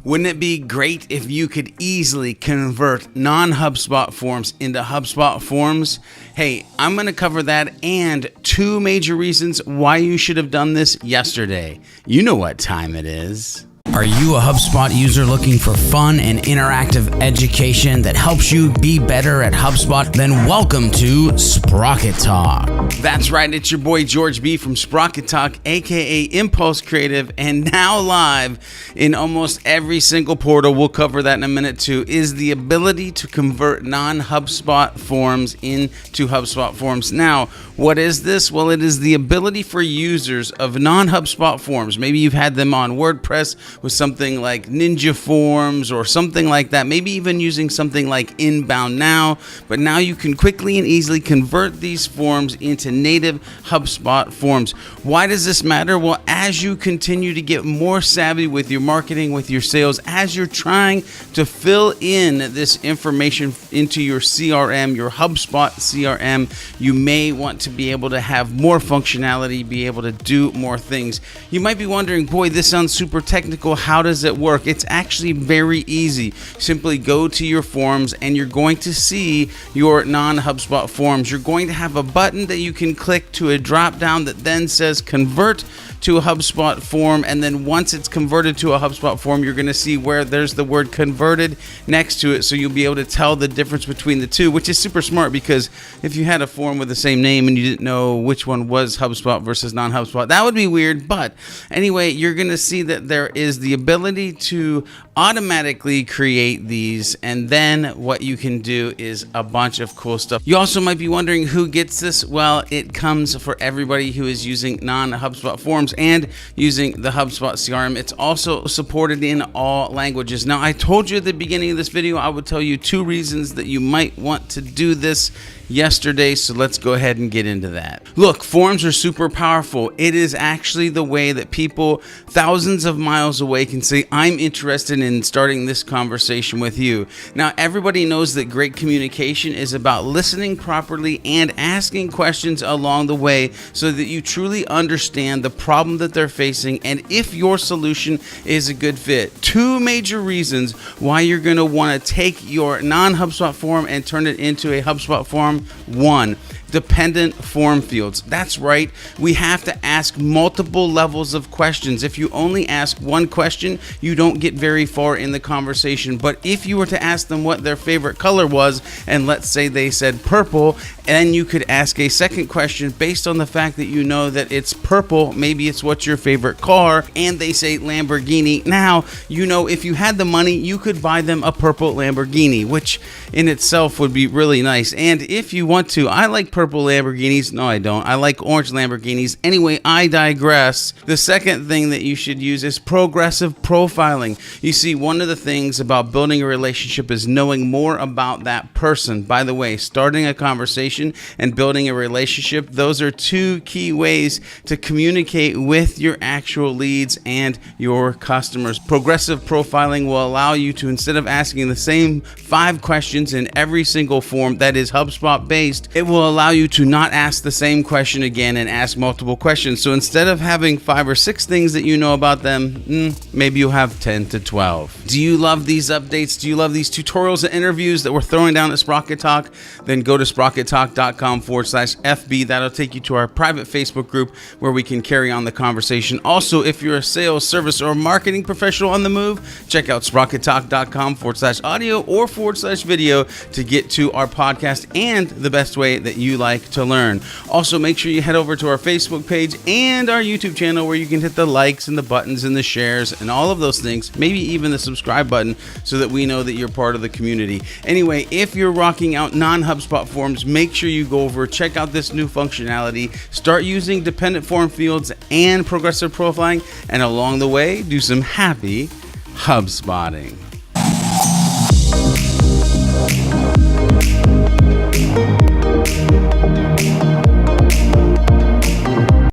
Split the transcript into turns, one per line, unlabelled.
Wouldn't it be great if you could easily convert non-HubSpot forms into HubSpot forms? Hey, I'm going to cover that and 2 major reasons why you should have done this yesterday. You know what time it is. Are you a HubSpot user looking for fun and interactive education that helps you be better at HubSpot? Then welcome to Sprocket Talk. That's right, it's your boy George B from Sprocket Talk, aka Impulse Creative, and now live in almost every single portal, we'll cover that in a minute too, is the ability to convert non-HubSpot forms into HubSpot forms. Now, what is this? Well, it is the ability for users of non-HubSpot forms. Maybe you've had them on WordPress with something like Ninja Forms or something like that, maybe even using something like Inbound Now, but now you can quickly and easily convert these forms into native HubSpot forms. Why does this matter? Well, as you continue to get more savvy with your marketing, with your sales, as you're trying to fill in this information into your CRM, your HubSpot CRM, you may want to be able to have more functionality, be able to do more things. You might be wondering, boy, this sounds super technical. How does it work? It's actually very easy. Simply go to your forms and you're going to see your non-HubSpot forms. You're going to have a button that you can click to a drop down that then says convert to a HubSpot form, and then once it's converted to a HubSpot form, you're going to see where there's the word converted next to it, so you'll be able to tell the difference between the two, which is super smart, because if you had a form with the same name and you didn't know which one was HubSpot versus non-HubSpot, that would be weird. But anyway, you're going to see that there is the ability to automatically create these, and then what you can do is a bunch of cool stuff. You also might be wondering who gets this. Well, it comes for everybody who is using non-HubSpot forms and using the HubSpot CRM. It's also supported in all languages. Now, I told you at the beginning of this video, I would tell you 2 reasons that you might want to do this yesterday, so let's go ahead and get into that. Look, forms are super powerful. It is actually the way that people thousands of miles away can say, I'm interested in starting this conversation with you. Now, everybody knows that great communication is about listening properly and asking questions along the way so that you truly understand the problem that they're facing and if your solution is a good fit. 2 major reasons why you're going to want to take your non-HubSpot form and turn it into a HubSpot form. 1, dependent form fields. That's right. We have to ask multiple levels of questions. If you only ask one question, you don't get very far in the conversation. But if you were to ask them what their favorite color was, and let's say they said purple, and you could ask a second question based on the fact that you know that it's purple, maybe it's what's your favorite car, and they say Lamborghini. Now, you know, if you had the money, you could buy them a purple Lamborghini, which in itself would be really nice. And if you want to, I like purple Lamborghinis. No, I don't. I like orange Lamborghinis. Anyway, I digress. The second thing that you should use is progressive profiling. You see, one of the things about building a relationship is knowing more about that person. By the way, starting a conversation and building a relationship, those are 2 key ways to communicate with your actual leads and your customers. Progressive profiling will allow you to, instead of asking the same 5 questions in every single form that is HubSpot based, it will allow you to not ask the same question again and ask multiple questions. So instead of having 5 or 6 things that you know about them, maybe you'll have 10 to 12. Do you love these updates? Do you love these tutorials and interviews that we're throwing down at Sprocket Talk? Then go to sprockettalk.com/FB. That'll take you to our private Facebook group where we can carry on the conversation. Also, if you're a sales, service, or marketing professional on the move, check out sprockettalk.com/audio or /video to get to our podcast and the best way that you like to learn. Also, make sure you head over to our Facebook page and our YouTube channel where you can hit the likes and the buttons and the shares and all of those things, maybe even the subscribe button, so that we know that you're part of the community. Anyway, if you're rocking out non-HubSpot forms, make sure you go over, check out this new functionality, start using dependent form fields and progressive profiling, and along the way, do some happy HubSpotting.